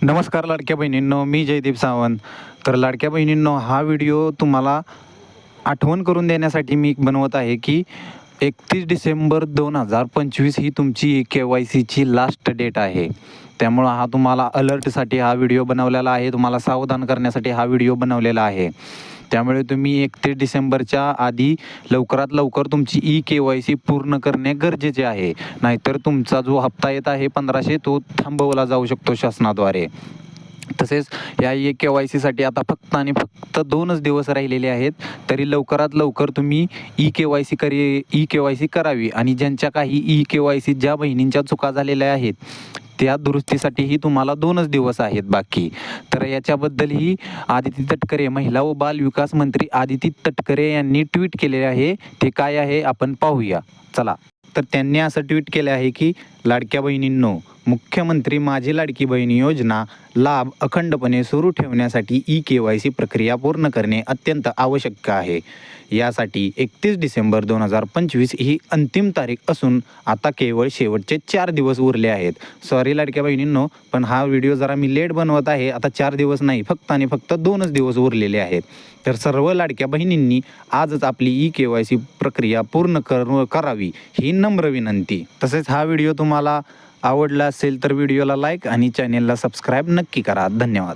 नमस्कार लाडक्या बहिणींनो, मी जयदीप सावंत. तर लाडक्या बहिणींनो, हा व्हिडिओ तुम्हाला आठवण करून देण्यासाठी मी बनवत आहे की 31 डिसेंबर 2025 ही तुमची KYCची लास्ट डेट आहे. त्यामुळं हा तुम्हाला अलर्टसाठी हा व्हिडिओ बनवलेला आहे, तुम्हाला सावधान करण्यासाठी हा व्हिडिओ बनवलेला आहे. त्यामुळे तुम्ही 31 डिसेंबरच्या आधी लवकरात लवकर तुमची KYC पूर्ण करणे गरजेचे आहे. नाहीतर तुमचा जो हप्ता येत आहे 1500 तो थांबवला जाऊ शकतो शासनाद्वारे. तसेच या KYCसाठी आता फक्त आणि फक्त 2च दिवस राहिलेले आहेत. तरी लवकरात लवकर तुम्ही KYC करावी आणि ज्यांच्या काही KYC ज्या बहिणींच्या चुका झालेल्या आहेत त्या दुरुस्तीसाठीही तुम्हाला 2च दिवस आहेत बाकी. तर याच्याबद्दलही आदिती तटकरे, महिला व बाल विकास मंत्री आदिती तटकरे यांनी ट्विट केलेले आहे. ते काय आहे आपण पाहूया, चला. तर त्यांनी असं ट्विट केलं आहे की लाडक्या बहिणींनो, मुख्यमंत्री माझी लाडकी बहीण योजना लाभ अखंडपणे सुरू ठेवण्यासाठी KYC प्रक्रिया पूर्ण करणे अत्यंत आवश्यक आहे. यासाठी 31 डिसेंबर 2025 ही अंतिम तारीख असून आता केवळ शेवटचे 4 दिवस उरले आहेत. सॉरी लाडक्या बहिणींनो, पण हा व्हिडिओ जरा मी लेट बनवत आहे. आता 4 दिवस नाही, फक्त आणि फक्त 2च दिवस उरलेले आहेत. तर सर्व लाडक्या बहिणींनी आजच आपली KYC प्रक्रिया पूर्ण करावी ही नम्र विनंती. तसेच हा व्हिडिओ तुम्हाला आवडला असेल तर व्हिडिओला लाईक आणि चॅनेलला सबस्क्राईब नक्की करा. धन्यवाद.